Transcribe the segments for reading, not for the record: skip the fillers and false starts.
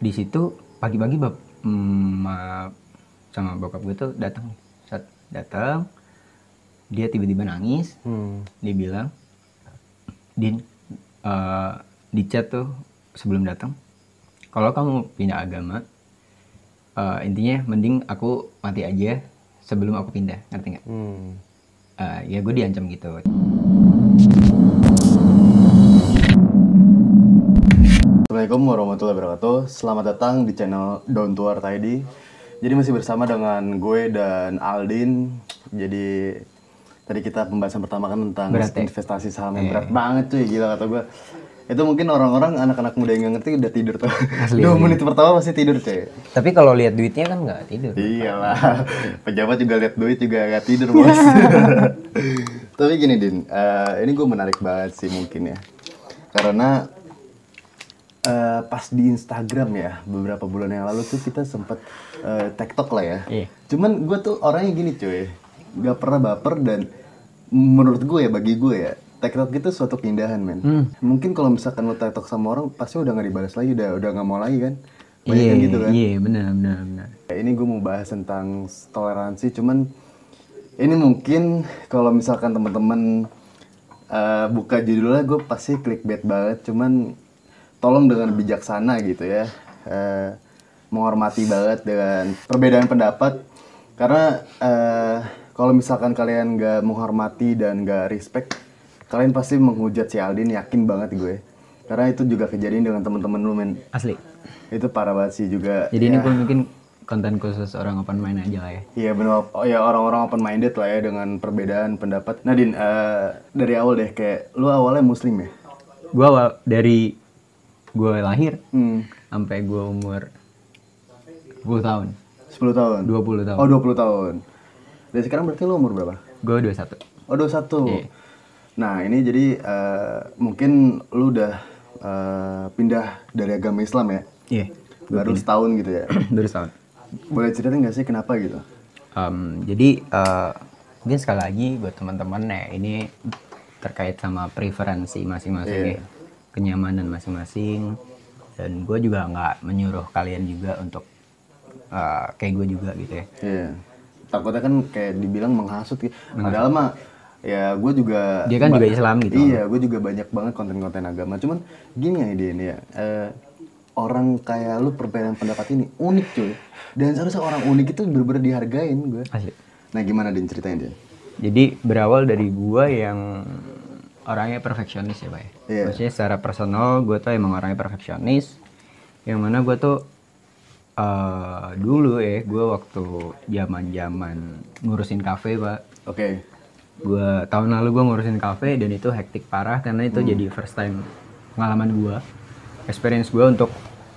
di situ pagi-pagi sama bokap gue tuh datang. Saat datang dia tiba-tiba nangis. Dia bilang, Din, di chat tuh sebelum datang, kalau kamu pindah agama, intinya mending aku mati aja sebelum aku pindah, ngerti nggak? Ya gue diancam gitu. Assalamualaikum warahmatullahi wabarakatuh. Selamat datang di channel Down to Earth ID. Jadi masih bersama dengan gue dan Aldin. Jadi tadi kita pembahasan pertama kan tentang investasi saham yang berat banget cuy, gila kata gue. Itu mungkin orang-orang anak-anak muda yang nggak ngerti udah tidur tuh. 2 menit pertama pasti tidur cuy. Tapi kalau lihat duitnya kan nggak tidur. Iyalah, pejabat juga lihat duit juga nggak tidur bos. Tapi gini Din, ini gue menarik banget sih mungkin ya. Karena pas di Instagram ya beberapa bulan yang lalu tuh kita sempet TikTok lah ya. Cuman gue tuh orangnya gini cuy, nggak pernah baper dan menurut gue ya, bagi gue ya, TikTok itu suatu keindahan men. Mungkin kalau misalkan lo TikTok sama orang pasti udah nggak dibalas lagi, udah nggak mau lagi kan. Banyak gitu kan. Iya benar. Ini gue mau bahas tentang toleransi, cuman ini mungkin kalau misalkan teman-teman buka judulnya gue pasti clickbait banget, cuman tolong dengan bijaksana gitu ya, menghormati banget dengan perbedaan pendapat, karena kalau misalkan kalian gak menghormati dan gak respect, kalian pasti menghujat si Aldin, yakin banget gue, karena itu juga kejadian dengan teman-teman lu men. Asli. Itu parah banget sih juga. Jadi ini pun mungkin konten khusus orang open mind aja lah ya. Iya benar. Oh ya, orang-orang open minded lah ya dengan perbedaan pendapat. Nadine, dari awal deh, kayak lu awalnya muslim ya? Gue awal dari gue lahir sampai gue umur 10 tahun. 10 tahun? 20 tahun. Oh 20 tahun. Dan sekarang berarti lu umur berapa? Gue 21. Oh 21. Iya. Nah ini jadi mungkin lu udah pindah dari agama Islam ya? Iya. Baru setahun gitu ya? Baru setahun. Boleh ceritain gak sih kenapa gitu? Jadi mungkin sekali lagi buat teman-teman ya, ini terkait sama preferensi masing-masing ya, kenyamanan masing-masing, dan gue juga nggak menyuruh kalian juga untuk kayak gue juga gitu ya. Iya. Takutnya kan kayak dibilang menghasut gitu. Padahal mah ya gue juga. Dia kan juga Islam gitu. Iya, gue juga banyak banget konten-konten agama. Cuman gini ya ini ya. Orang kayak lu perbedaan pendapat ini unik cuy. Dan seharusnya orang unik itu bener-bener dihargain gue. Asli. Nah gimana Din, ceritain Din? Jadi berawal dari gue yang orangnya perfeksionis ya Pak ya. Yeah. Maksudnya secara personal gue tuh emang orangnya perfeksionis. Yang mana gue tuh dulu ya, gue waktu zaman ngurusin kafe Pak. Oke. Gue tahun lalu gue ngurusin kafe dan itu hektik parah karena itu jadi first time pengalaman gue, experience gue untuk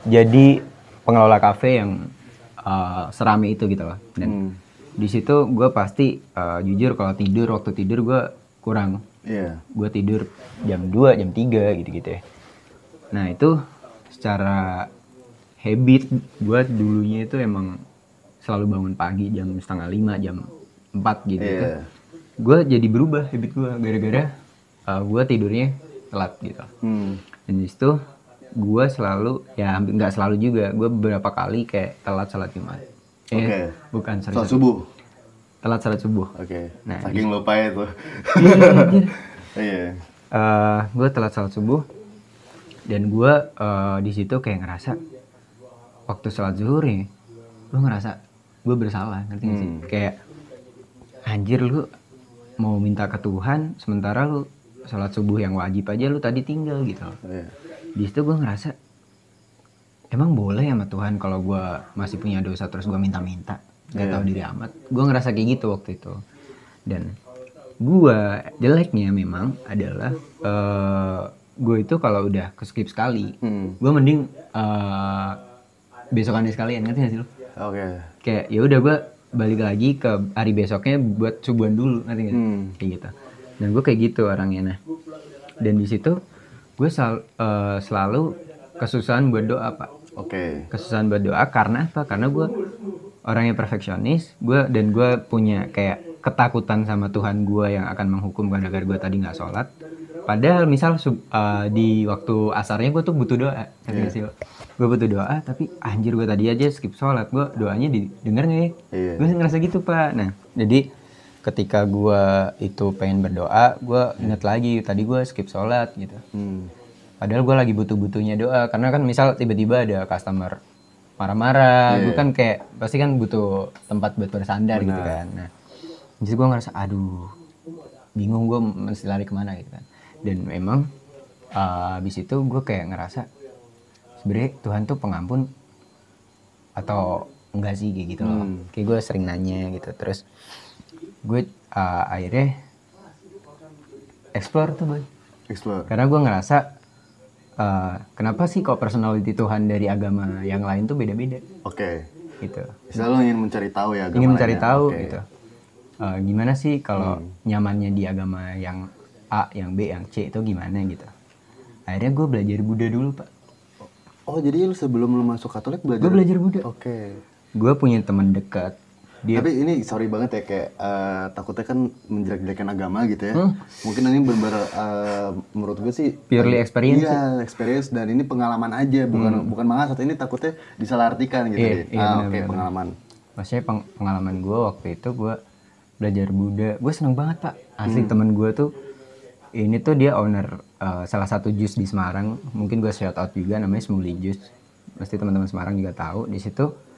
jadi pengelola kafe yang serame itu gitu loh. Dan di situ gue pasti jujur kalau waktu tidur gue kurang. Iya. Gue tidur jam 2, jam 3 gitu-gitu ya. Nah itu secara habit gue dulunya itu emang selalu bangun pagi jam 4:30, jam 4 gitu. Iya. Gue jadi berubah habit gue gara-gara gue tidurnya telat gitu. Dan di situ gue selalu, ya nggak selalu juga, gue beberapa kali kayak telat salat Jumat. Bukan salat subuh. Telat salat subuh. Oke. Nah, saking lupa itu. Iya. Gue telat salat subuh dan gue di situ kayak ngerasa waktu salat zuhur nih, gue ngerasa gue bersalah, ngerti gak sih? Kayak anjir, lu mau minta ke Tuhan sementara lu salat subuh yang wajib aja lu tadi tinggal gitu. Di situ gue ngerasa emang boleh sama Tuhan kalau gue masih punya dosa terus gue minta-minta, nggak tahu diri amat. Gue ngerasa kayak gitu waktu itu. Dan gue jeleknya memang adalah gue itu kalau udah ke-skip sekali, gue mending besokannya sekalian, ngerti gak sih lu? Oke. Kayak ya udah gue balik lagi ke hari besoknya buat subuhan dulu, ngerti gak? Kayak gitu. Dan gue kayak gitu orangnya. Nah, dan di situ gue selalu kesusahan buat doa Pak. Oke. Kesusahan buat doa karena apa? Karena gue orangnya perfeksionis, dan gue punya kayak ketakutan sama Tuhan gue yang akan menghukum gara-gara gue tadi nggak sholat. Padahal misal di waktu asarnya gue tuh butuh doa, ngerti gak sih? gue butuh doa tapi anjir gue tadi aja skip sholat, gue doanya didengar nggak ya? Iya. Gue ngerasa gitu Pak. Nah jadi ketika gue itu pengen berdoa, gue inget lagi tadi gue skip sholat gitu. Padahal gue lagi butuh-butuhnya doa, karena kan misal tiba-tiba ada customer marah-marah, gue kan kayak pasti kan butuh tempat buat bersandar gitu kan. Nah jadi gue ngerasa aduh bingung gue mesti lari kemana gitu kan. Dan memang habis itu gue kayak ngerasa sebenarnya Tuhan tuh pengampun atau enggak sih kayak gitu loh. Kayak gue sering nanya gitu. Terus gue akhirnya explore tuh boy. Explore. Karena gue ngerasa kenapa sih kok personality Tuhan dari agama yang lain tuh beda-beda. Oke. Gitu. Selalu ingin mencari tahu ya agama Ingin mencari lainnya. tahu Oke. gitu. Gimana sih kalau nyamannya di agama yang A, yang B, yang C itu gimana gitu. Akhirnya gue belajar Buddha dulu Pak. Oh jadi lu sebelum lu masuk Katolik belajar? Gue belajar Buddha. Oke. Gue punya teman dekat. Tapi ini sorry banget ya kayak takutnya kan menjelek-jelekan agama gitu ya. Mungkin ini menurut gue sih Purely experience. Iya, experience dan ini pengalaman aja, bukan maksud ini takutnya disalahartikan gitu. Iya, Oke, pengalaman. Maksudnya pengalaman gue waktu itu gue belajar Buddha. Gue seneng banget Pak. Asli teman gue tuh ini tuh dia owner salah satu jus di Semarang. Mungkin gue shout out juga namanya Smoothie Juice. Pasti teman-teman Semarang juga tahu. Di situ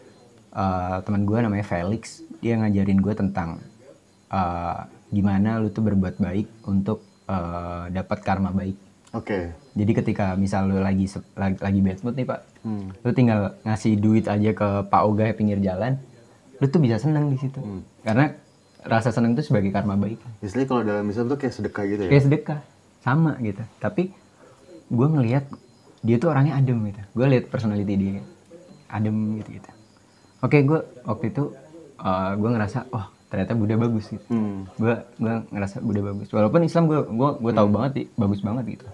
teman gue namanya Felix, dia ngajarin gue tentang gimana lu tuh berbuat baik untuk dapat karma baik. Oke. Jadi ketika misal lu lagi bad mood nih Pak, lu tinggal ngasih duit aja ke Pak Oga pinggir jalan, lu tuh bisa seneng di situ. Karena rasa seneng itu sebagai karma baik. Istilahnya kalau dalam Islam tuh kayak sedekah gitu ya? Kayak sedekah, sama gitu. Tapi gue ngelihat dia tuh orangnya adem gitu. Gue lihat personality dia adem gitu. Oke, gue waktu itu gue ngerasa, oh ternyata Buddha bagus gitu. Gue ngerasa Buddha bagus. Walaupun Islam gue tahu banget, bagus banget gitu.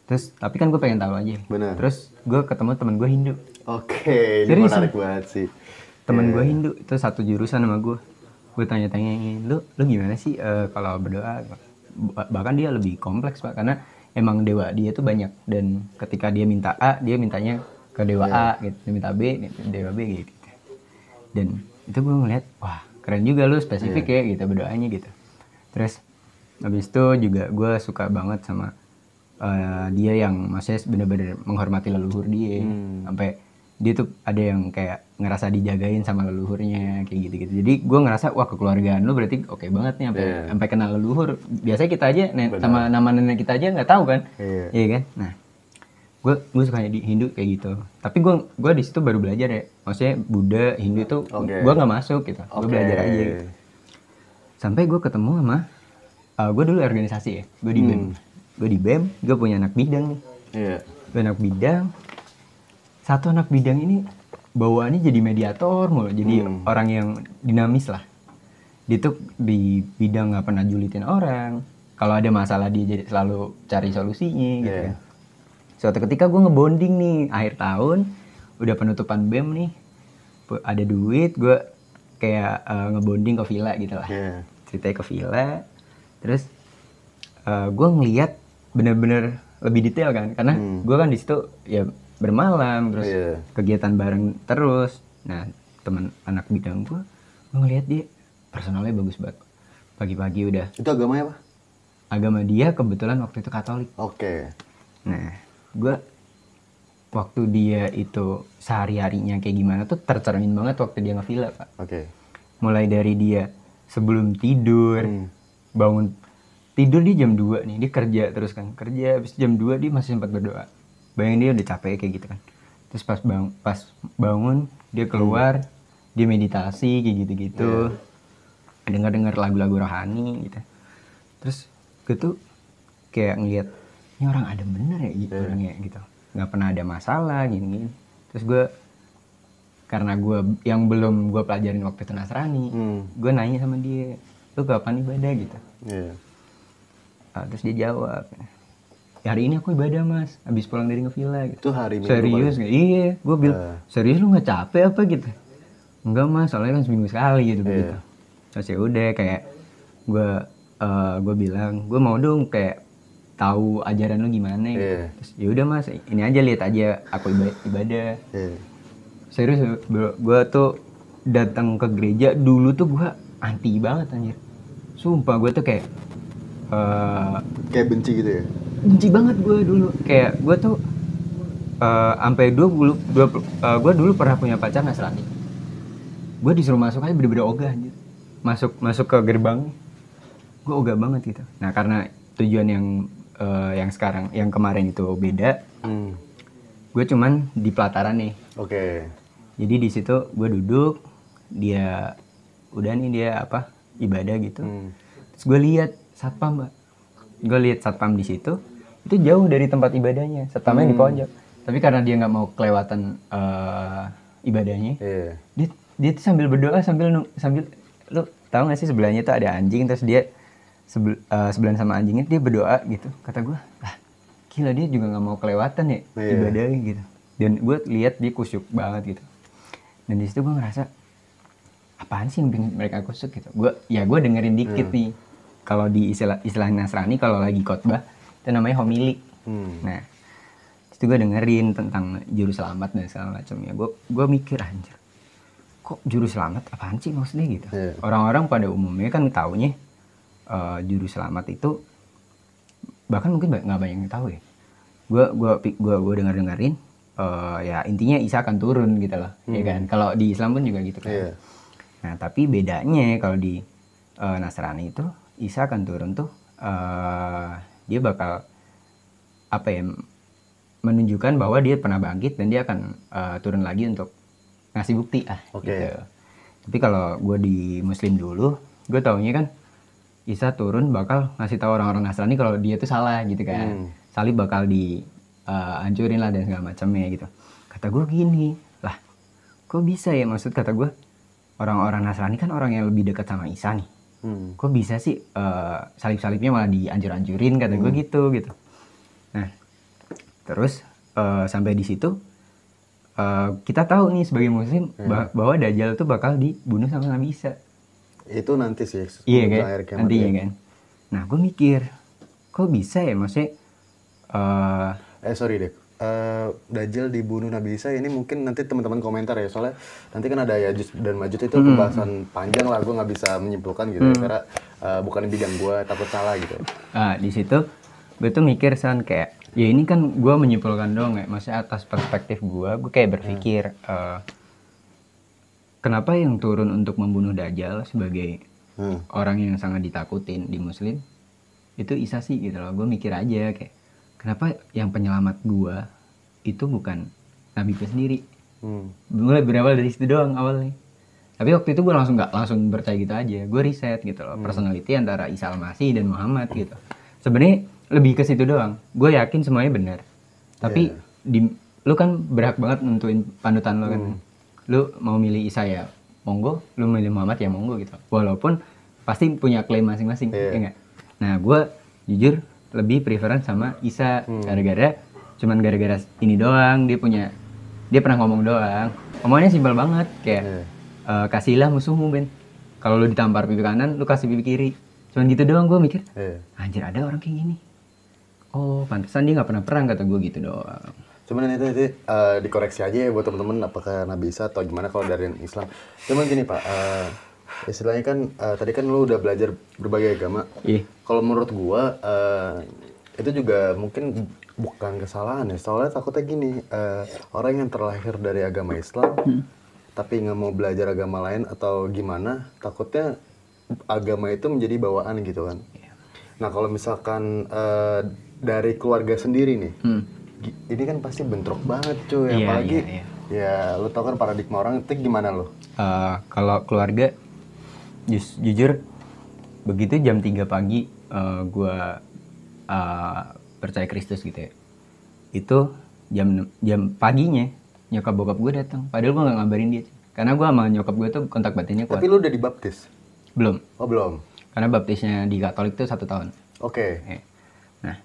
Terus tapi kan gue pengen tahu aja. Bener. Terus gue ketemu teman gue Hindu. Oke, ini Serius, menarik banget sih. Teman gue Hindu itu satu jurusan sama gue. Gue tanya-tanyain, lu gimana sih kalau berdoa? Bahkan dia lebih kompleks Pak, karena emang dewa dia tuh banyak, dan ketika dia minta A, dia mintanya ke dewa A gitu, dia minta B, dewa B gitu. Dan itu gue ngeliat, wah keren juga lu spesifik ya gitu berdoanya gitu. Terus habis itu juga gue suka banget sama dia yang maksudnya bener-bener menghormati leluhur dia, sampai dia tuh ada yang kayak ngerasa dijagain sama leluhurnya kayak gitu-gitu. Jadi gue ngerasa wah kekeluargaan lu berarti oke banget nih sampai kenal leluhur. Biasanya kita aja sama nama nenek kita aja nggak tahu kan, iya kan. Nah gue suka di Hindu kayak gitu. Tapi gue di situ baru belajar ya. Maksudnya Buddha, Hindu itu gue nggak masuk gitu. Gue belajar aja. Gitu. Sampai gue ketemu sama gue dulu organisasi ya. Gue di BEM. Gue di BEM. Gue punya anak bidang nih. Gue anak bidang. Satu anak bidang ini bawaannya jadi mediator mulu. Jadi orang yang dinamis lah. Dia tuh di bidang nggak pernah julitin orang. Kalau ada masalah dia jadi selalu cari solusinya gitu kan. Suatu ketika gue ngebonding nih, akhir tahun, udah penutupan BEM nih, ada duit, gue kayak ngebonding ke villa gitu lah. Ceritanya ke villa, terus gue ngeliat bener-bener lebih detail kan, karena gue kan di situ ya bermalam, terus kegiatan bareng terus. Nah teman anak bidang gue ngeliat dia personalnya bagus banget, pagi-pagi udah. Itu agamanya apa? Agama dia kebetulan waktu itu Katolik. Oke. Nah gue waktu dia itu sehari-harinya kayak gimana tuh tercermin banget waktu dia nge-villa Pak. Mulai dari dia sebelum tidur, bangun tidur dia jam 2 nih, dia kerja terus kan, kerja habis jam 2 dia masih sempat berdoa. Bayangin dia udah capek kayak gitu kan. Terus pas bangun dia keluar, dia meditasi kayak gitu-gitu. Dengar-dengar lagu-lagu rohani gitu. Terus gue tuh kayak ngeliat ini orang adem bener ya gitu orangnya gitu, nggak pernah ada masalah gini. Terus gue karena gue yang belum gue pelajarin waktu itu Nasrani, gue nanya sama dia, lu kapan ibadah gitu? Terus dia jawab, ya, hari ini aku ibadah mas, habis pulang dari nge-villa gitu. Itu hari Minggu. Serius nggak? Iya, gue bilang serius lu nggak capek apa gitu? Enggak mas, soalnya kan seminggu sekali gitu begitu. Terus ya udah kayak gue bilang gue mau dong kayak tahu ajaran lu gimana gitu. Iya. Terus ya udah mas, ini aja lihat aja aku ibadah. Iya. Serius bro, gue tuh datang ke gereja dulu tuh gue anti banget anjir. Sumpah gue tuh kayak Kayak benci gitu ya. benci banget gue dulu. Kayak gue tuh sampai gue dulu pernah punya pacar Nasrani. Gue disuruh masuk aja bener-bener ogah anjir. Masuk ke gerbang, gue ogah banget gitu. Nah karena tujuan yang sekarang, yang kemarin itu beda, gue cuman di pelataran nih. Oke. Jadi di situ gue duduk, dia udah nih dia ibadah gitu. Terus gue lihat satpam, Mbak. Gue lihat satpam di situ, itu jauh dari tempat ibadahnya. Satpamnya di pojok. Tapi karena dia nggak mau kelewatan ibadahnya, dia tuh sambil berdoa sambil lu tahu nggak sih sebelahnya tuh ada anjing, terus dia sebelahan sama anjingnya dia berdoa gitu. Kata gue, gila dia juga nggak mau kelewatan ya ibadahnya gitu. Dan gue lihat dia kusyuk banget gitu. Dan di situ gue ngerasa apaan sih yang bikin mereka kusyuk gitu. Gue dengerin dikit nih. Kalau di istilah Nasrani kalau lagi khotbah itu namanya homili. Nah, itu gue dengerin tentang juru selamat dan segala macamnya. Gue mikir anjir, kok juru selamat apaan sih maksudnya gitu. Orang-orang pada umumnya kan taunya juru selamat itu bahkan mungkin nggak banyak yang tahu ya. Gue dengerin ya intinya Isa akan turun gitu loh, ya kan. Kalau di Islam pun juga gitu kan. Nah tapi bedanya kalau di Nasrani itu Isa akan turun tuh dia bakal menunjukkan bahwa dia pernah bangkit dan dia akan turun lagi untuk ngasih bukti gitu. Tapi kalau gue di Muslim dulu, gue taunya kan Isa turun bakal ngasih tahu orang-orang Nasrani kalau dia tuh salah gitu kan. Salib bakal hancurin lah dan segala macamnya gitu. Kata gue gini, lah kok bisa ya, maksud kata gue orang-orang Nasrani kan orang yang lebih dekat sama Isa nih. Kok bisa sih salib-salibnya malah dihancur-hancurin, kata gue gitu. Nah, terus sampai di situ kita tahu nih sebagai Muslim bahwa Dajjal tuh bakal dibunuh sama Nabi Isa. Itu nanti sih. Iya kan, nantinya kan. Nah, gue mikir, kok bisa ya, maksudnya sorry deh. Dajjal dibunuh Nabi Isa ini mungkin nanti teman-teman komentar ya, soalnya nanti kan ada Yajuj dan Majuj itu pembahasan panjang lah, gue nggak bisa menyimpulkan gitu karena bukan bidang gue, takut salah gitu. Di situ gue tuh mikir kayak ya ini kan gue menyimpulkan dong ya, maksudnya atas perspektif gue kayak berpikir kenapa yang turun untuk membunuh Dajjal sebagai orang yang sangat ditakutin di Muslim itu Isa sih gitu loh. Gue mikir aja kayak kenapa yang penyelamat gue itu bukan Nabi gue sendiri. Mulai berawal dari situ doang awalnya. Tapi waktu itu gue nggak langsung percaya gitu aja. Gue riset gitu loh, personality antara Isa Al-Masih dan Muhammad gitu. Sebenarnya lebih ke situ doang. Gue yakin semuanya benar. Tapi lu kan berhak banget nentuin panutan lo kan. Lu mau milih Isa ya monggo, lu milih Muhammad ya monggo gitu. Walaupun pasti punya klaim masing-masing, ya enggak? Nah, gue jujur lebih preference sama Isa gara-gara ini doang, dia pernah ngomong doang. Omongannya simpel banget kayak kasihlah musuhmu, Ben. Kalau lu ditampar pipi kanan, lu kasih pipi kiri. Cuman gitu doang. Gue mikir, anjir ada orang kayak gini. Oh, pantesan dia nggak pernah perang, kata gue gitu doang. Cuman itu dikoreksi aja ya buat teman-teman apakah Nabi Isa atau gimana kalau dari Islam. Cuman gini Pak, istilahnya kan tadi kan lu udah belajar berbagai agama. Kalau menurut gua itu juga mungkin bukan kesalahan ya. Soalnya takutnya gini, orang yang terlahir dari agama Islam tapi nggak mau belajar agama lain atau gimana, takutnya agama itu menjadi bawaan gitu kan. Nah kalau misalkan dari keluarga sendiri nih, ini kan pasti bentrok banget cuy, apalagi ya lu tau kan paradigma orang itu gimana lo? Kalau keluarga jujur begitu jam 3 pagi gue percaya Kristus gitu ya, itu jam paginya nyokap bokap gue datang, padahal gue nggak ngabarin dia karena gue sama nyokap gue tuh kontak batinnya kuat. Tapi lu udah dibaptis? Belum. Oh belum. Karena baptisnya di Katolik tuh 1 tahun. Oke. Nah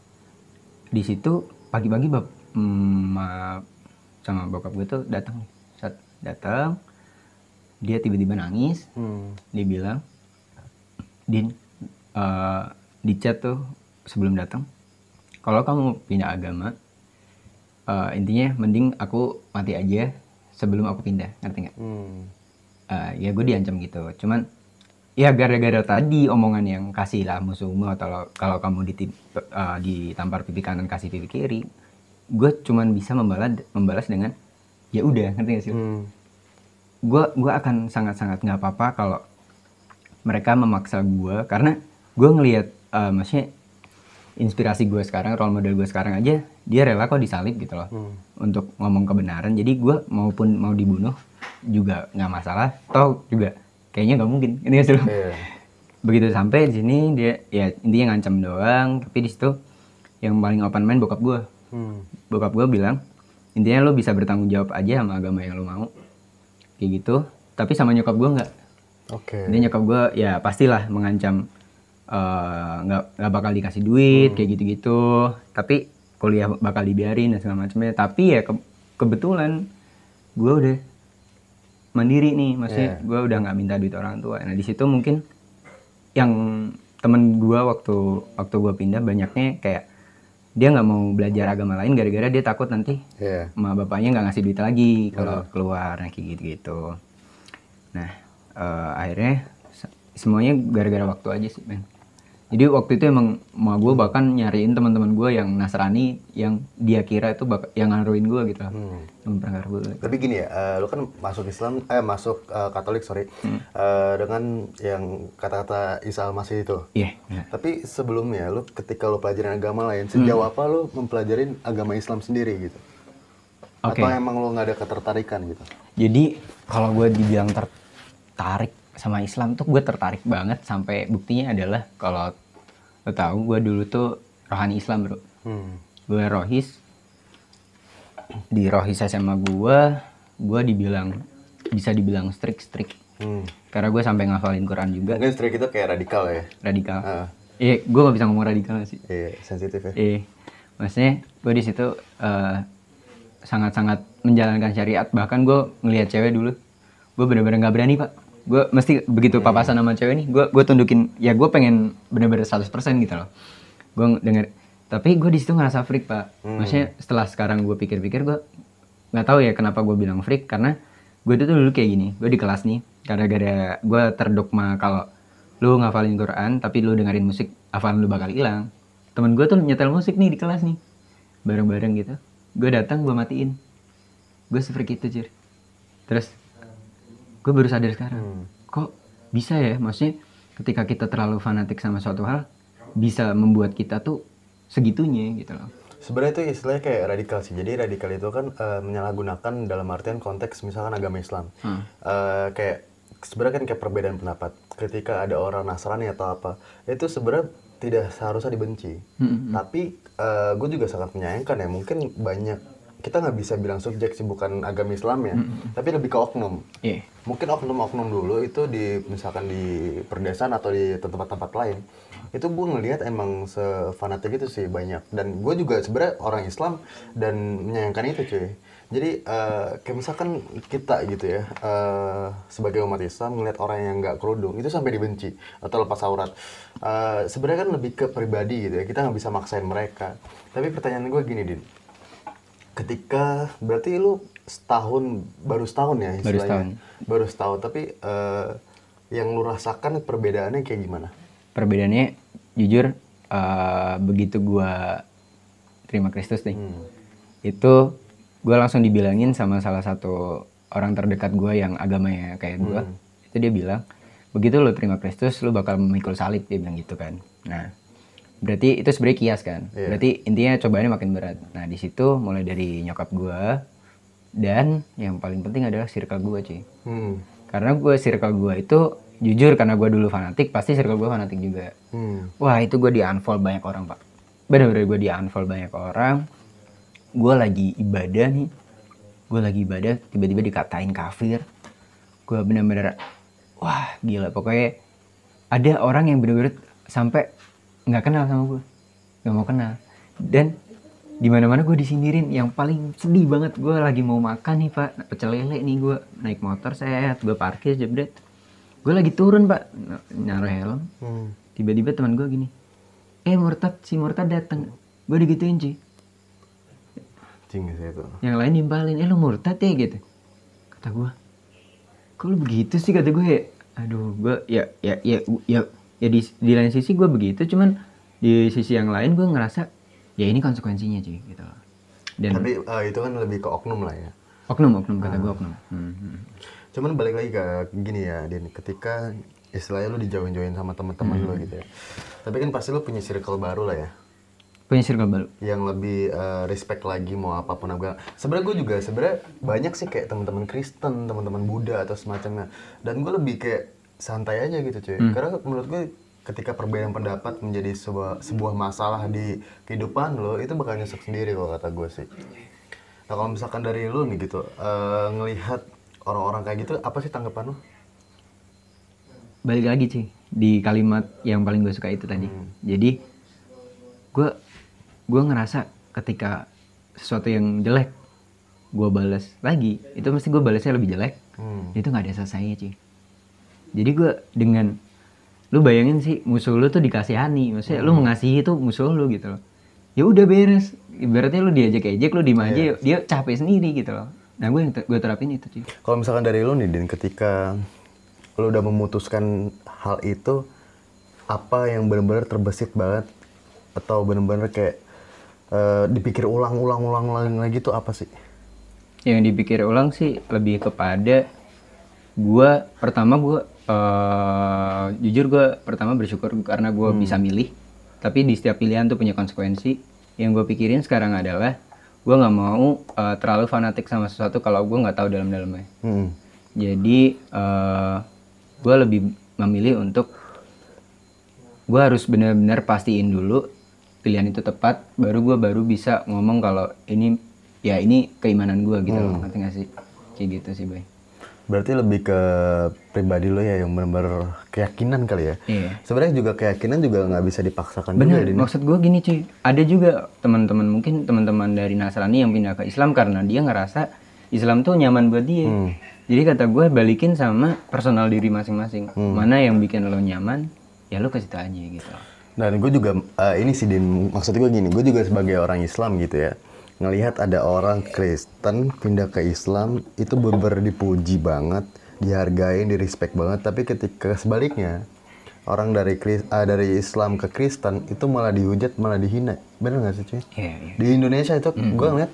di situ pagi-pagi sama bokap gue tuh datang, dia tiba-tiba nangis. Dia bilang, Din, di chat tuh sebelum datang kalau kamu pindah agama, intinya mending aku mati aja sebelum aku pindah, ngerti nggak? Ya gue diancam gitu, cuman ya gara-gara tadi omongan yang kasih lah musuhmu, atau kalau kamu ditampar pipi kanan kasih pipi kiri, gue cuman bisa membalas dengan ya udah, ngerti gak sih? Gue akan sangat-sangat nggak apa-apa kalau mereka memaksa gue, karena gue ngelihat maksudnya inspirasi gue sekarang, role model gue sekarang aja dia rela kok disalib gitu loh untuk ngomong kebenaran. Jadi gue maupun mau dibunuh juga nggak masalah, toh juga kayaknya nggak mungkin, ini sih. Begitu sampai di sini dia ya intinya ngancam doang, tapi di situ yang paling open mind bokap gue. Bokap gue bilang intinya lo bisa bertanggung jawab aja sama agama yang lo mau, kayak gitu. Tapi sama nyokap gue nggak. Dia nyokap gue ya pastilah mengancam nggak bakal dikasih duit kayak gitu-gitu, tapi kuliah bakal dibiarin dan segala macamnya. Tapi ya kebetulan gue udah mandiri nih, maksudnya gue udah nggak minta duit orang tua. Nah di situ mungkin yang temen gue waktu gue pindah banyaknya kayak dia nggak mau belajar agama lain gara-gara dia takut nanti sama bapaknya nggak ngasih duit lagi kalau keluar, kayak gitu-gitu. Nah akhirnya semuanya gara-gara waktu aja sih, men. Jadi waktu itu emang emak gue bahkan nyariin teman-teman gue yang Nasrani yang dia kira itu yang ngaruhin gue gitu lah. Memperangkar gue. Tapi gini ya, lu kan masuk Islam, masuk Katolik dengan yang kata-kata Isa Al-Masih itu. Iya. Tapi sebelumnya, lu ketika lu pelajarin agama lain, sejauh apa lu mempelajarin agama Islam sendiri gitu? Atau emang lu nggak ada ketertarikan gitu? Jadi kalau gue dibilang tertarik sama Islam tuh gue tertarik banget, sampai buktinya adalah kalau lo tahu gue dulu tuh rohani Islam, bro. Gue rohis di rohis SMA gue bisa dibilang strict karena gue sampai ngafalin Quran juga. Mungkin strict itu kayak radikal ya? Radikal. Gue gak bisa ngomong radikal sih. Sensitif ya. Maksudnya gue di situ sangat-sangat menjalankan syariat. Bahkan gue ngelihat cewek dulu, gue bener-bener nggak berani, Pak. Gue mesti begitu papasan sama cewek nih, gue tundukin, ya gue pengen bener-bener 100% gitu loh. Gue denger, tapi gue di situ ngerasa freak, Pak. Maksudnya setelah sekarang gue pikir-pikir, gue nggak tahu ya kenapa gue bilang freak, karena gue tuh dulu kayak gini. Gue di kelas nih, gara-gara gue terdogma kalau lu ngafalin Quran tapi lu dengerin musik, hafalan lu bakal hilang. Temen gue tuh nyetel musik nih di kelas nih, bareng-bareng gitu. Gue datang, gue matiin. Gue se-freak itu, Cir. Terus gue baru sadar sekarang, kok bisa ya, maksudnya ketika kita terlalu fanatik sama suatu hal bisa membuat kita tuh segitunya gitu loh. Sebenarnya itu istilahnya kayak radikal sih. Jadi radikal itu kan menyalahgunakan dalam artian konteks misalkan agama Islam. Kayak sebenarnya kan kayak perbedaan pendapat. Ketika ada orang Nasrani atau apa, itu sebenarnya tidak seharusnya dibenci. Tapi gue juga sangat menyayangkan ya, mungkin banyak, kita nggak bisa bilang subjek sih, bukan agama Islam ya, tapi lebih ke oknum. Mungkin oknum-oknum dulu itu misalkan di perdesaan atau di tempat-tempat lain, itu gue ngelihat emang sefanatik itu sih banyak. Dan gue juga sebenarnya orang Islam dan menyayangkan itu, cuy. Jadi kayak misalkan kita gitu ya, sebagai umat Islam ngelihat orang yang nggak kerudung itu sampai dibenci atau lepas aurat, sebenarnya kan lebih ke pribadi gitu ya, kita nggak bisa maksain mereka. Tapi pertanyaan gue gini, Din, ketika berarti lu baru setahun ya istilahnya, baru setahun, tapi yang lu rasakan perbedaannya kayak gimana? Perbedaannya jujur begitu gue terima Kristus nih, itu gue langsung dibilangin sama salah satu orang terdekat gue yang agamanya kayak gue. Itu dia bilang, begitu lu terima Kristus lu bakal memikul salib, dia bilang gitu kan. Nah berarti itu sebenarnya kias kan, berarti intinya cobaannya makin berat. Nah di situ mulai dari nyokap gue, dan yang paling penting adalah circle gue, cuy. Karena circle gue itu jujur, karena gue dulu fanatik, pasti circle gue fanatik juga. Wah itu gue di-unfollow banyak orang, Pak. Bener-bener gue di-unfollow banyak orang. Gue lagi ibadah, tiba-tiba dikatain kafir. Gue bener-bener, wah gila, pokoknya ada orang yang bener-bener sampai nggak kenal sama gue, nggak mau kenal. Dan di mana-mana gue disindirin. Yang paling sedih banget, gue lagi mau makan nih, Pak, pecel lele nih, gue naik motor, gue parkir jebret, gue lagi turun, Pak, naruh helm, tiba-tiba teman gue gini, si Murtad datang. gue digituin cuy. Cing sih itu. Yang lain nimpalin, lu murtad ya gitu. Kata gue, kok lu begitu sih, kata gue ya. Aduh, gue ya di lain sisi gue begitu, cuman di sisi yang lain gue ngerasa ya ini konsekuensinya cuy gitu. Dan Tapi itu kan lebih ke oknum lah ya. oknum kata gue oknum. Cuman balik lagi ke gini ya, Din. Ketika istilahnya lu dijauhin-jauhin sama teman-teman lu gitu ya. Tapi kan pasti lu punya circle baru lah ya. Punya circle baru. Yang lebih respect lagi mau apapun apa. Sebenarnya gue juga banyak sih kayak teman-teman Kristen, teman-teman Buddha atau semacamnya. Dan gue lebih kayak santai aja gitu cuy. Karena menurut gue ketika perbedaan pendapat menjadi sebuah masalah di kehidupan lo, itu bakal nyesek sendiri kalau kata gue sih. Nah kalau misalkan dari lu nih gitu, ngelihat orang-orang kayak gitu, apa sih tanggapan lu? Balik lagi sih di kalimat yang paling gue suka itu tadi. Jadi gue ngerasa ketika sesuatu yang jelek gue balas lagi, itu mesti gue balasnya lebih jelek. Itu nggak ada selesainya cuy. Jadi gue dengan lu bayangin sih, musuh lu tuh dikasihani, maksudnya lu mengasihi tuh musuh lu gitu loh. Ya udah beres, ibaratnya lu diajak ejek, lu diem aja, dia capek sendiri gitu loh. Nah gue terapin itu cuy. Kalau misalkan dari lu nih Din, ketika lu udah memutuskan hal itu, apa yang benar-benar terbesit banget atau benar-benar kayak dipikir ulang lagi tuh apa sih? Yang dipikir ulang sih lebih kepada gue jujur gue pertama bersyukur karena gue bisa milih. Tapi di setiap pilihan tuh punya konsekuensi. Yang gue pikirin sekarang adalah gue nggak mau terlalu fanatik sama sesuatu kalau gue nggak tahu dalam-dalamnya. Jadi gue lebih memilih untuk gue harus benar-benar pastiin dulu pilihan itu tepat, baru bisa ngomong kalau ini keimanan gue gitu loh, ngerti nggak sih? Kayak gitu sih, Bay. Berarti lebih ke pribadi lo ya, yang benar-benar keyakinan kali ya? Iya. Sebenarnya juga keyakinan juga nggak bisa dipaksakan. Bener, juga. maksud gue gini cuy, ada juga teman-teman dari Nasrani yang pindah ke Islam karena dia ngerasa Islam tuh nyaman buat dia. Jadi kata gue balikin sama personal diri masing-masing. Mana yang bikin lo nyaman, ya lo ke situ aja gitu. Dan gue juga, ini sih Din, maksud gue gini, gue juga sebagai orang Islam gitu ya, ngelihat ada orang Kristen pindah ke Islam, itu bener-bener dipuji banget, dihargain, direspek banget. Tapi ketika sebaliknya, orang dari Islam ke Kristen, itu malah dihujat, malah dihina. Bener gak sih cuy? Iya. Di Indonesia itu, gue ngeliat,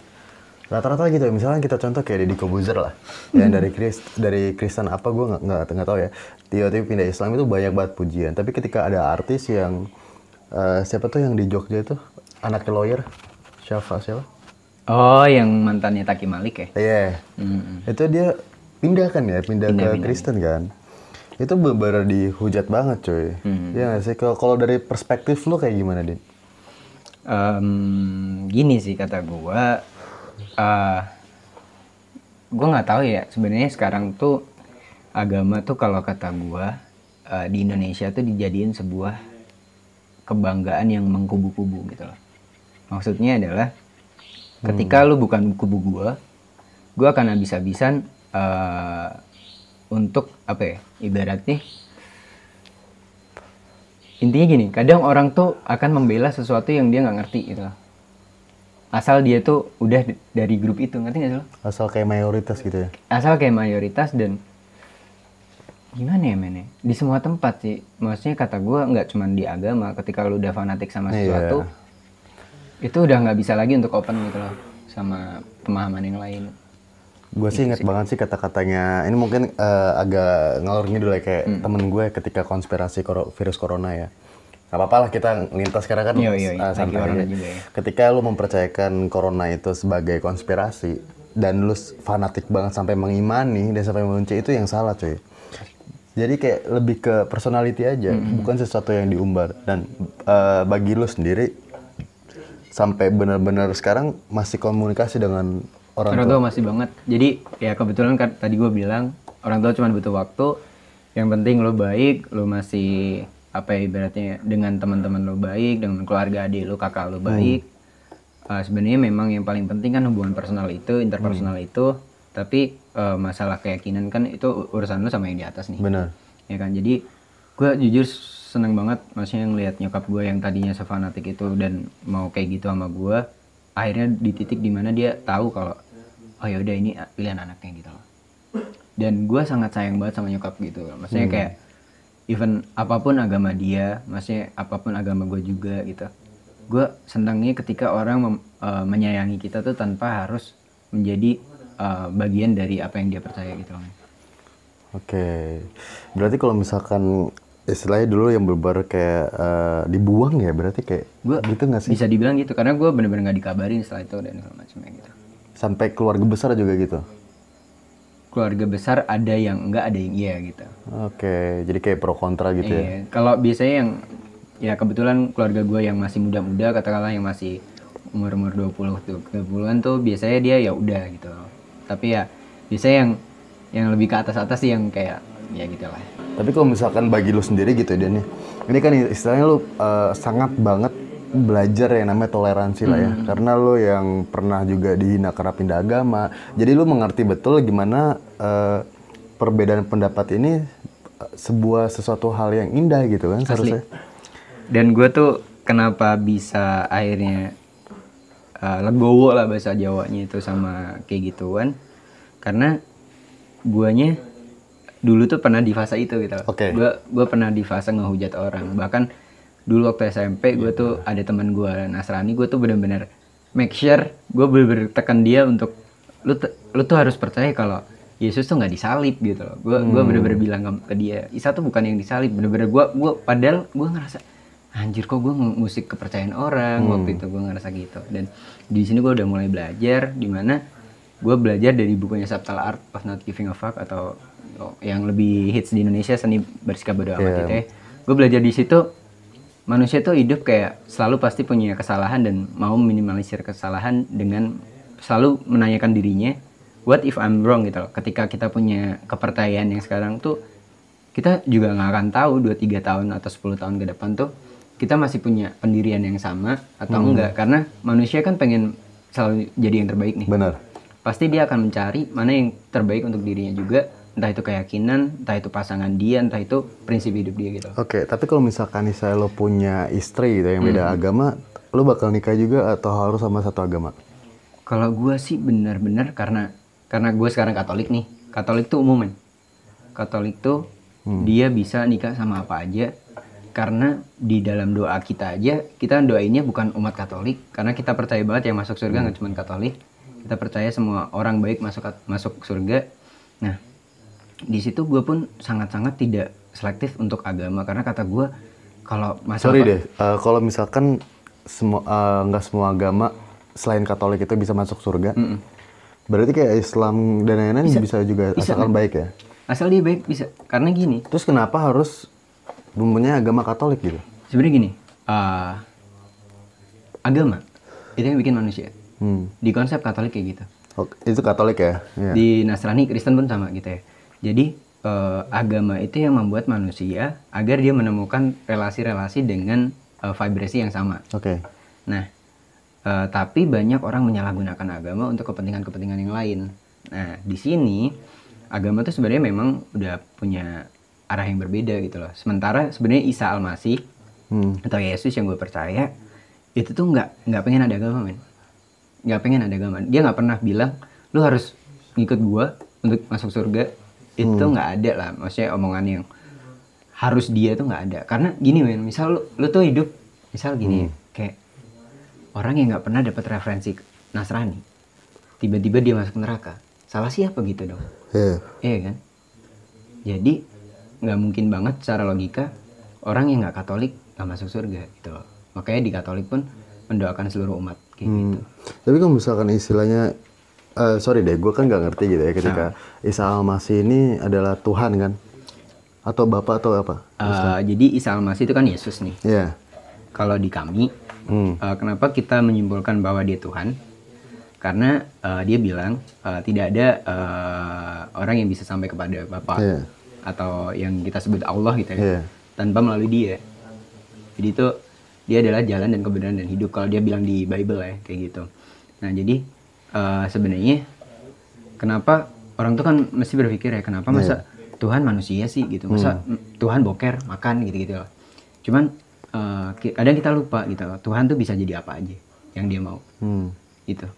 rata-rata gitu, misalnya kita contoh kayak Deddy Corbuzier lah, yang dari Kristen apa gue nggak tahu ya, tiba-tiba pindah Islam itu banyak banget pujian. Tapi ketika ada artis yang siapa tuh yang di Jogja itu anaknya lawyer, siapa? Oh, yang mantannya Taki Malik ya? Iya. Itu dia pindah ke Kristen kan. Itu bener-bener dihujat banget coy. Iya nggak sih? Kalau dari perspektif lu kayak gimana Din? Gini sih kata gue nggak tahu ya sebenarnya sekarang tuh agama tuh kalau kata gue di Indonesia tuh dijadiin sebuah kebanggaan yang mengkubu-kubu gitu loh. Maksudnya adalah ketika lu bukan kubu gue akan habis-habisan untuk apa ya, ibaratnya intinya gini, kadang orang tuh akan membela sesuatu yang dia nggak ngerti gitu loh. Asal dia tuh udah dari grup itu, ngerti nggak sih lo? Asal kayak mayoritas gitu ya? Asal kayak mayoritas dan gimana ya men, di semua tempat sih. Maksudnya kata gue nggak cuma di agama, ketika lu udah fanatik sama sesuatu, itu udah nggak bisa lagi untuk open gitu loh sama pemahaman yang lain. Gue sih inget banget sih kata-katanya, ini mungkin agak ngalor ngidul ya, kayak temen gue ketika konspirasi virus corona ya. Gak apa-apa lah kita lintas karena kan santai aja. Ya. Ketika lu mempercayakan corona itu sebagai konspirasi dan lu fanatik banget sampai mengimani dan sampai membenci, itu yang salah cuy. Jadi kayak lebih ke personality aja, bukan sesuatu yang diumbar. Dan bagi lu sendiri, sampai benar-benar sekarang masih komunikasi dengan orang tua? Masih banget. Jadi ya kebetulan kan tadi gue bilang, orang tua cuma butuh waktu. Yang penting lo baik, lo masih apa ya ibaratnya dengan teman-teman lo baik, dengan keluarga adik lo, kakak lo baik. Sebenarnya memang yang paling penting kan hubungan personal itu, interpersonal itu. Tapi masalah keyakinan kan itu urusan lo sama yang di atas nih. Benar. Ya kan, jadi gue jujur seneng banget maksudnya ngelihat nyokap gue yang tadinya sefanatik itu dan mau kayak gitu sama gue, akhirnya di titik dimana dia tahu kalau oh ya udah ini pilihan anaknya gitu loh. Dan gue sangat sayang banget sama nyokap gitu loh. Maksudnya kayak even apapun agama dia, maksudnya apapun agama gue juga gitu, gue senangnya ketika orang menyayangi kita tuh tanpa harus menjadi bagian dari apa yang dia percaya gitu loh. Oke, berarti kalau misalkan istilahnya dulu yang bener kayak dibuang ya, berarti kayak Gua gitu nggak sih? bisa dibilang gitu karena gue bener-bener nggak dikabarin setelah itu dan segala macamnya gitu. Sampai keluarga besar juga gitu? Keluarga besar ada yang enggak, ada yang iya gitu. Oke, jadi kayak pro kontra gitu ya? Iya, kalau biasanya yang ya kebetulan keluarga gue yang masih muda-muda, katakanlah yang masih umur-umur 20-30-an tuh biasanya dia ya udah gitu. Tapi ya biasanya yang lebih ke atas-atas sih yang kayak ya gitu lah. Tapi kalau misalkan bagi lu sendiri gitu ya, Dan, ini kan istilahnya lu sangat banget belajar yang namanya toleransi lah ya. Karena lu yang pernah juga dihina karena pindah agama. Jadi lu mengerti betul gimana perbedaan pendapat ini sesuatu hal yang indah gitu kan seharusnya. Dan gue tuh kenapa bisa akhirnya legowo lah bahasa Jawanya itu sama kayak gituan, karena guanya dulu tuh pernah di fase itu gitu. Oke. Gue pernah di fase ngehujat orang. Bahkan dulu waktu SMP gue tuh ada teman gue Nasrani, gue tuh bener-bener make sure gue bener-bener tekan dia untuk lu tuh harus percaya kalau Yesus tuh nggak disalib gitu loh. Gue bener-bener bilang ke dia, Isa tuh bukan yang disalib. Bener-bener gue padahal gue ngerasa anjir kok gue ngusik kepercayaan orang waktu itu, gue ngerasa gitu. Dan di sini gue udah mulai belajar, dimana gue belajar dari bukunya Subtle Art of Not Giving a Fuck, atau yang lebih hits di Indonesia, Seni Bersikap Bodo Amat itu ya. Gue belajar di situ manusia tuh hidup kayak selalu pasti punya kesalahan dan mau minimalisir kesalahan dengan selalu menanyakan dirinya, what if I'm wrong gitu loh. Ketika kita punya kepercayaan yang sekarang tuh, kita juga nggak akan tahu 2-3 tahun atau 10 tahun ke depan tuh kita masih punya pendirian yang sama atau enggak. Karena manusia kan pengen selalu jadi yang terbaik nih. Benar. Pasti dia akan mencari mana yang terbaik untuk dirinya juga, entah itu keyakinan, entah itu pasangan dia, entah itu prinsip hidup dia gitu. Oke, tapi kalau misalkan misalnya lo punya istri gitu yang beda agama, lo bakal nikah juga atau harus sama satu agama? Kalau gue sih benar-benar karena gue sekarang Katolik nih. Katolik tuh umum, men. Katolik tuh dia bisa nikah sama apa aja, karena di dalam doa kita aja kita doainnya bukan umat Katolik, karena kita percaya banget yang masuk surga nggak cuma Katolik. Kita percaya semua orang baik masuk surga. Nah, di situ gue pun sangat-sangat tidak selektif untuk agama, karena kata gue kalau masalah Sorry deh, kalau misalkan nggak semua agama selain Katolik itu bisa masuk surga, berarti kayak Islam dan lain-lain bisa juga asalkan baik ya? Asal dia baik bisa, karena gini. Terus kenapa harus mempunyai agama Katolik gitu? Sebenarnya gini, agama itu yang bikin manusia. Di konsep Katolik kayak gitu. Oh, itu Katolik ya? Yeah. Di Nasrani, Kristen pun sama gitu ya. Jadi agama itu yang membuat manusia agar dia menemukan relasi-relasi dengan vibrasi yang sama. Oke. Nah, tapi banyak orang menyalahgunakan agama untuk kepentingan-kepentingan yang lain. Nah, di sini agama itu sebenarnya memang udah punya arah yang berbeda gitu loh. Sementara sebenarnya Isa Al-Masih atau Yesus yang gue percaya itu tuh nggak pengen ada agama, men. Nggak pengen ada agama. Dia nggak pernah bilang lu harus ngikut gue untuk masuk surga. Itu nggak ada lah. Maksudnya omongan yang harus dia tuh nggak ada. Karena gini, men, misal lu tuh hidup misal gini, kayak orang yang nggak pernah dapat referensi Nasrani, tiba-tiba dia masuk neraka. Salah siapa gitu dong? Iya kan? Jadi nggak mungkin banget secara logika orang yang nggak Katolik nggak masuk surga gitu loh. Makanya di Katolik pun mendoakan seluruh umat kayak gitu. Tapi kalau misalkan istilahnya, sorry deh, gue kan nggak ngerti gitu ya ketika Isa Al-Masih ini adalah Tuhan kan? Atau Bapak atau apa? Jadi Isa Al-Masih itu kan Yesus nih. Iya. Kalau di kami, kenapa kita menyimpulkan bahwa dia Tuhan? Karena dia bilang tidak ada orang yang bisa sampai kepada Bapa atau yang kita sebut Allah gitu ya, tanpa melalui dia. Jadi itu dia adalah jalan dan kebenaran dan hidup, kalau dia bilang di Bible ya kayak gitu. Nah jadi sebenarnya kenapa orang tuh kan mesti berpikir ya, kenapa masa Tuhan manusia sih gitu, masa Tuhan boker makan gitu-gitu loh. Cuman kadang kita lupa gitu, Tuhan tuh bisa jadi apa aja yang dia mau. Gitu.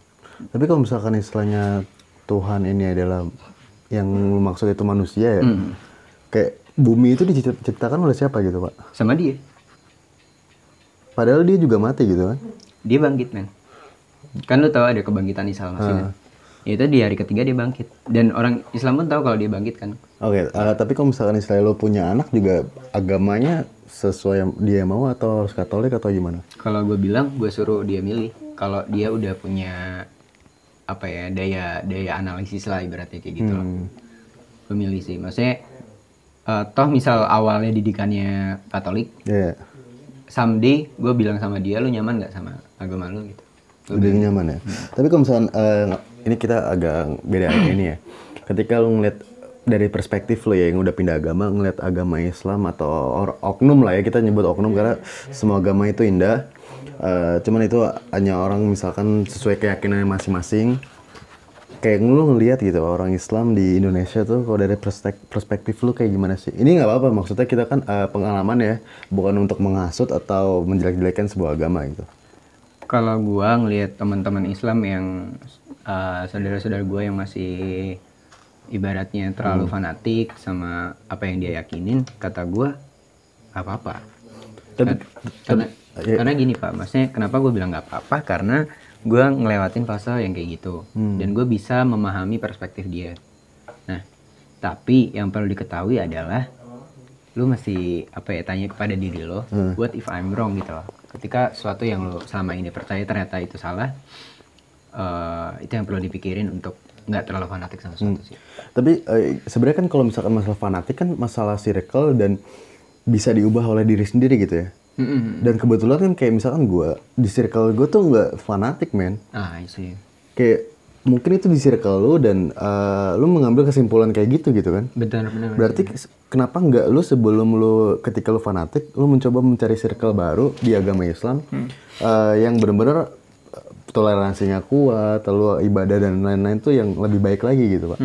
Tapi kalau misalkan istilahnya Tuhan ini adalah yang lu maksud itu manusia ya, kayak bumi itu diciptakan oleh siapa gitu Pak? Sama dia. Padahal dia juga mati gitu kan? Dia bangkit men. Kan lu tahu ada kebangkitan Isa al-Masih kan? Itu di hari ketiga dia bangkit. Dan orang Islam pun tahu kalau dia bangkit kan. Oke, tapi kalau misalkan istilahnya lo punya anak juga agamanya sesuai yang dia mau atau harus Katolik atau gimana? Kalau gue bilang, gue suruh dia milih. Kalau dia udah punya apa ya daya analisis lah ibaratnya kayak gitu loh. Gue milih sih. Maksudnya toh misal awalnya didikannya Katolik, someday gue bilang sama dia, lu nyaman nggak sama agama lu gitu? Lebih nyaman ya. Tapi kalau misalkan ini kita agak beda ini ya. Ketika lu ngeliat dari perspektif lo ya yang udah pindah agama, ngeliat agama Islam atau oknum lah ya, kita nyebut oknum karena semua agama itu indah. Cuman itu hanya orang misalkan sesuai keyakinannya masing-masing. Kayak lu ngeliat gitu orang Islam di Indonesia tuh kalau dari perspektif lu kayak gimana sih? Ini nggak apa-apa, maksudnya kita kan pengalaman ya, bukan untuk menghasut atau menjelek-jelekan sebuah agama gitu. Kalau gua ngelihat teman-teman Islam yang saudara-saudara gua yang masih ibaratnya terlalu fanatik sama apa yang dia yakinin, kata gua nggak apa-apa. Karena gini Pak, maksudnya kenapa gua bilang nggak apa-apa? Karena gua ngelewatin fase yang kayak gitu dan gua bisa memahami perspektif dia. Nah, tapi yang perlu diketahui adalah lu mesti apa ya, tanya kepada diri lo, what if I'm wrong gitu loh. Ketika sesuatu yang lo selama ini percaya ternyata itu salah, itu yang perlu dipikirin untuk nggak terlalu fanatik sama sesuatu sih. Tapi sebenarnya kan kalau misalkan masalah fanatik kan masalah circle dan bisa diubah oleh diri sendiri gitu ya. Dan kebetulan kan kayak misalkan gue di circle gue tuh nggak fanatik men. Iya. Kayak mungkin itu di circle lu dan lu mengambil kesimpulan kayak gitu kan? Benar. Berarti kenapa nggak lu sebelum lu ketika lu fanatik, lu mencoba mencari circle baru di agama Islam yang benar-benar toleransinya kuat, lalu ibadah dan lain-lain tuh yang lebih baik lagi gitu Pak.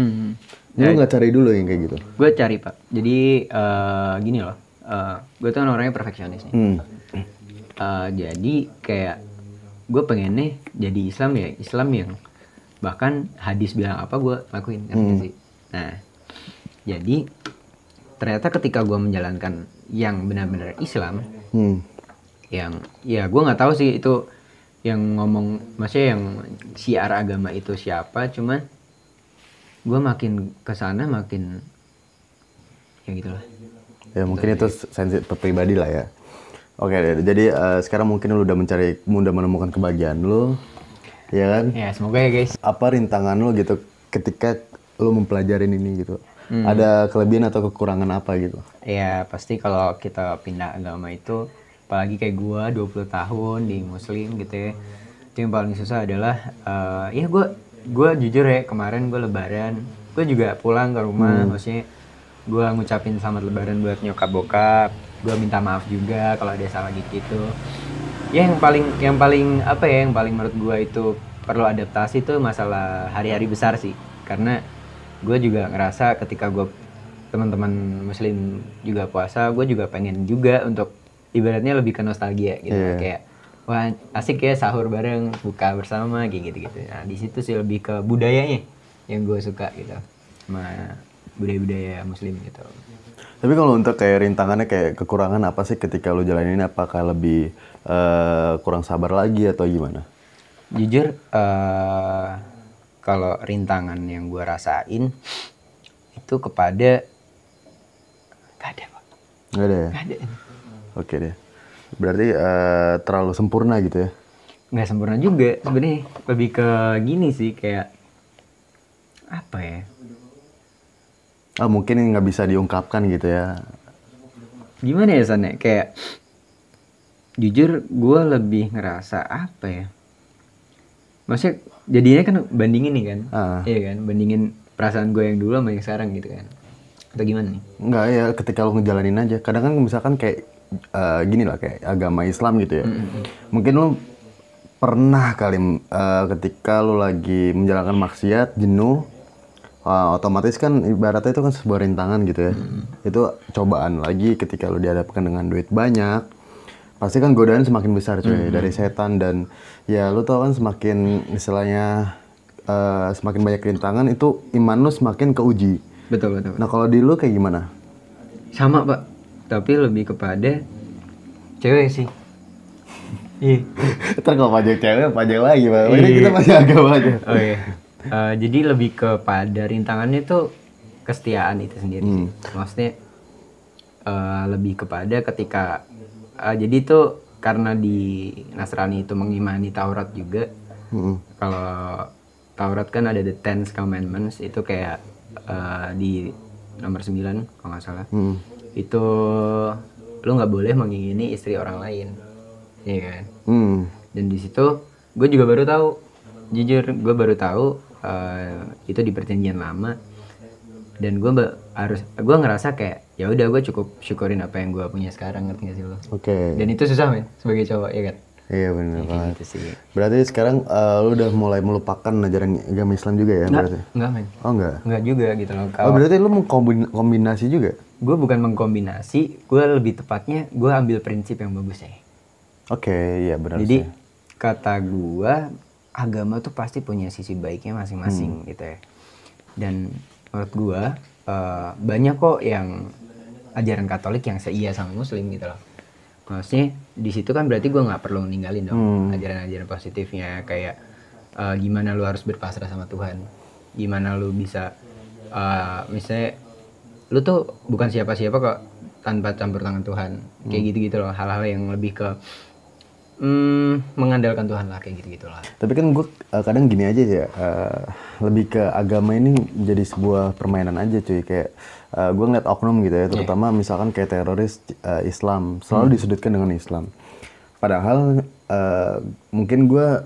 Lu nggak cari dulu yang kayak gitu? Gue cari Pak. Jadi gini loh, gue tuh orangnya perfeksionis nih. Jadi kayak gue pengennya jadi Islam yang bahkan hadis bilang apa gue lakuin sih. Nah, jadi ternyata ketika gue menjalankan yang benar-benar Islam, yang ya gue nggak tahu sih itu yang ngomong, maksudnya yang syiar agama itu siapa, cuman gue makin kesana makin ya gitulah. Ya mungkin itu sensi pribadi lah ya. Oke, jadi sekarang mungkin lu udah menemukan kebahagiaan lu. Ya kan? Ya semoga ya guys. Apa rintangan lo gitu ketika lo mempelajarin ini gitu? Ada kelebihan atau kekurangan apa gitu? Ya pasti kalau kita pindah agama itu, apalagi kayak gua 20 tahun di muslim gitu ya, itu yang paling susah adalah ya gua jujur ya, kemarin gua lebaran, gua juga pulang ke rumah, maksudnya gua ngucapin selamat lebaran buat nyokap bokap, gua minta maaf juga kalau ada salah gitu. Ya yang paling apa ya, yang paling menurut gue itu perlu adaptasi tuh masalah hari-hari besar sih. Karena gue juga ngerasa ketika gue teman-teman muslim juga puasa, gue juga pengen juga untuk ibaratnya lebih ke nostalgia gitu. Kayak wah asik ya sahur bareng, buka bersama kayak gitu-gitu. Nah di situ sih lebih ke budayanya yang gue suka gitu, sama budaya-budaya muslim gitu. Tapi kalau untuk kayak rintangannya, kayak kekurangan apa sih ketika lo jalanin ini? Apakah lebih kurang sabar lagi atau gimana? Jujur, kalau rintangan yang gue rasain itu kepada gak ada Pak. Gak ada ya? Gak ada. Oke deh. Berarti terlalu sempurna gitu ya? Nggak sempurna juga sebenarnya, lebih ke gini sih, kayak apa ya? Mungkin nggak bisa diungkapkan gitu ya? Gimana ya San? Kayak jujur gue lebih ngerasa apa ya? Maksudnya jadinya kan bandingin nih kan? Iya kan? Bandingin perasaan gue yang dulu sama yang sekarang gitu kan? Atau gimana nih? Enggak ya, ketika lo ngejalanin aja. Kadang kan misalkan kayak gini lah, kayak agama Islam gitu ya. Mungkin lo pernah kali ketika lo lagi menjalankan maksiat, jenuh, otomatis kan ibaratnya itu kan sebuah rintangan gitu ya. Itu cobaan lagi ketika lu dihadapkan dengan duit banyak. Pasti kan godaan semakin besar cuy dari setan, dan ya lu tau kan semakin istilahnya semakin banyak rintangan itu iman lu semakin keuji. Betul. Nah kalau di lu kayak gimana? Sama Pak, tapi lebih kepada cewek sih. Iya. Ntar kalau pajak cewek pajak lagi Pak. Ini kita masih agama aja. Oh iya. Jadi lebih kepada rintangannya tuh kesetiaan itu sendiri sih. Maksudnya lebih kepada ketika jadi itu karena di Nasrani itu mengimani Taurat juga. Kalau Taurat kan ada the Ten Commandments, itu kayak di nomor 9 kalau nggak salah. Itu lu nggak boleh mengingini istri orang lain. Iya kan? Dan di situ gue juga baru tahu, jujur gue baru tahu itu di perjanjian lama, dan gue ngerasa kayak ya udah gue cukup syukurin apa yang gue punya sekarang, ngerti gak sih lo? Oke. Dan itu susah men sebagai cowok ya kan? Iya benar banget. Gitu sih. Berarti sekarang lu udah mulai melupakan ajaran agama Islam juga ya berarti? Enggak men. Oh enggak? Enggak juga gitu loh. Oh berarti lu mengkombinasi juga? Gue bukan mengkombinasi, gue lebih tepatnya gue ambil prinsip yang bagus ya. Oke, iya benar. Jadi kata gue, agama tuh pasti punya sisi baiknya masing-masing gitu ya. Dan menurut gue banyak kok yang ajaran Katolik yang seia sama Muslim gitu loh. Maksudnya di situ kan berarti gue nggak perlu ninggalin dong ajaran-ajaran positifnya, kayak gimana lu harus berpasrah sama Tuhan, gimana lu bisa misalnya lu tuh bukan siapa-siapa kok tanpa campur tangan Tuhan, kayak gitu-gitu loh, hal-hal yang lebih ke mengandalkan Tuhan lah, kayak gitu-gitu lah. Tapi kan gue kadang gini aja ya, lebih ke agama ini jadi sebuah permainan aja cuy, kayak gue ngeliat oknum gitu ya, terutama misalkan kayak teroris Islam, selalu disudutkan dengan Islam. Padahal mungkin gue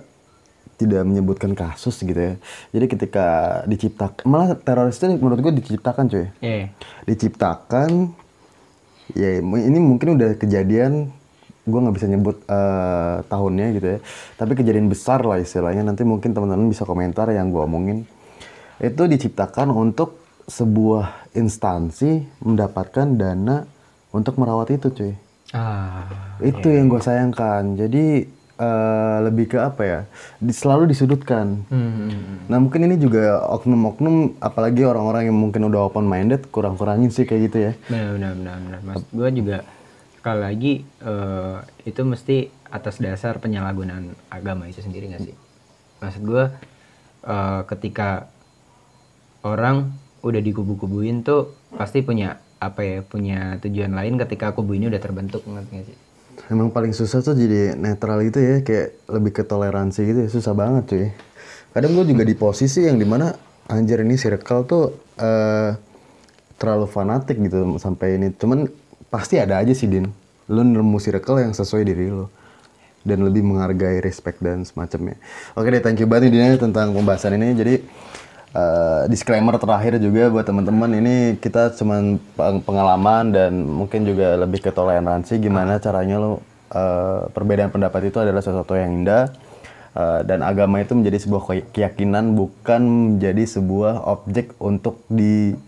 tidak menyebutkan kasus gitu ya. Jadi ketika diciptakan, malah teroris itu menurut gue diciptakan cuy. Diciptakan, ya ini mungkin udah kejadian, gue nggak bisa nyebut tahunnya gitu ya, tapi kejadian besar lah istilahnya, nanti mungkin teman-teman bisa komentar yang gue omongin. Itu diciptakan untuk sebuah instansi mendapatkan dana untuk merawat itu cuy. Itu yang gue sayangkan. Jadi lebih ke apa ya, selalu disudutkan. Nah mungkin ini juga oknum-oknum, apalagi orang-orang yang mungkin udah open minded, kurang-kurangin sih kayak gitu ya. Benar. Maksud gue juga sekali lagi itu mesti atas dasar penyalahgunaan agama itu sendiri nggak sih? Maksud gue ketika orang udah dikubu-kubuin tuh pasti punya punya tujuan lain ketika kubu ini udah terbentuk, ngerti nggak sih? Emang paling susah tuh jadi netral gitu ya, kayak lebih ke toleransi gitu ya, susah banget cuy. Kadang gue juga di posisi yang dimana anjir ini circle tuh terlalu fanatik gitu sampai ini, cuman pasti ada aja sih Din, lu nemu circle yang sesuai diri lu dan lebih menghargai, respect dan semacamnya. Oke deh, thank you banget nih Din tentang pembahasan ini. Jadi disclaimer terakhir juga buat teman-teman, ini kita cuman pengalaman dan mungkin juga lebih ke toleransi, gimana caranya lo perbedaan pendapat itu adalah sesuatu yang indah, dan agama itu menjadi sebuah keyakinan, bukan menjadi sebuah objek untuk lebih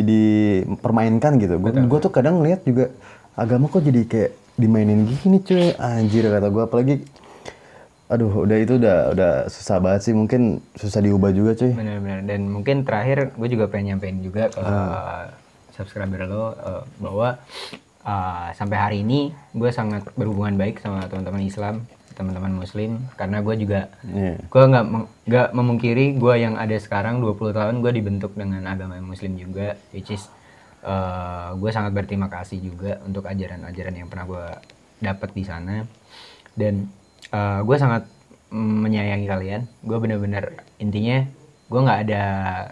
dipermainkan gitu. Gue tuh kadang ngeliat juga agama kok jadi kayak dimainin gini cuy, anjir kata gue. Apalagi aduh, udah susah banget sih, mungkin susah diubah juga cuy. Benar. Dan mungkin terakhir gue juga pengen nyampein juga ke subscriber lo bahwa sampai hari ini gue sangat berhubungan baik sama teman-teman Islam, teman-teman Muslim, karena gue juga gue nggak memungkiri gue yang ada sekarang 20 tahun gue dibentuk dengan agama Muslim juga, which is gue sangat berterima kasih juga untuk ajaran-ajaran yang pernah gue dapat di sana. Dan gue sangat menyayangi kalian. Gue bener-bener intinya gue nggak ada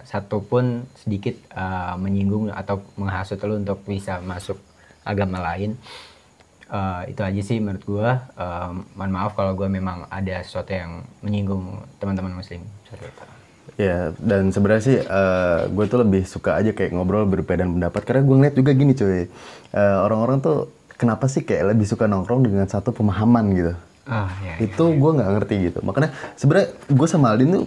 satupun sedikit menyinggung atau menghasut lo untuk bisa masuk agama lain. Itu aja sih menurut gue. Mohon maaf kalau gue memang ada sesuatu yang menyinggung teman-teman Muslim. Sorry. Ya, dan sebenarnya sih gue tuh lebih suka aja kayak ngobrol berbedaan pendapat, karena gue ngeliat juga gini cuy, orang-orang tuh kenapa sih kayak lebih suka nongkrong dengan satu pemahaman gitu. Iya. Itu gue nggak ngerti gitu. Makanya sebenarnya gue sama Aldin tuh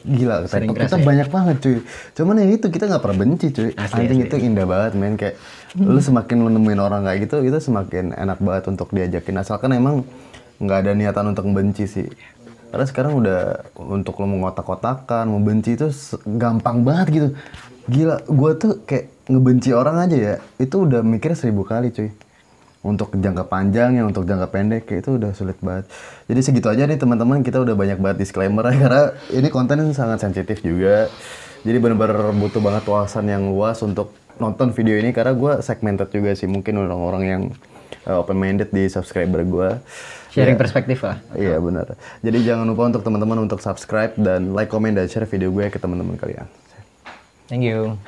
gila, Sering kita keras ya? banyak banget cuy. Cuman ya itu kita nggak pernah benci cuy. Anjing itu indah banget men, kayak lu semakin lu nemuin orang kayak gitu, itu semakin enak banget untuk diajakin. Asalkan emang nggak ada niatan untuk membenci sih. Karena sekarang udah untuk lo mau ngotak-kotakan, mau benci itu gampang banget gitu. Gila, gue tuh kayak ngebenci orang aja ya, itu udah mikir 1000 kali cuy. Untuk jangka panjang, yang untuk jangka pendek, kayak itu udah sulit banget. Jadi segitu aja nih teman-teman, kita udah banyak banget disclaimer ya, karena ini konten sangat sensitif juga. Jadi benar-benar butuh banget wawasan yang luas untuk nonton video ini, karena gue segmented juga sih, mungkin orang-orang yang open-minded di subscriber gue. Sharing perspektif lah. Iya benar. Jadi jangan lupa untuk teman-teman untuk subscribe dan like, comment, dan share video gue ke teman-teman kalian. Thank you.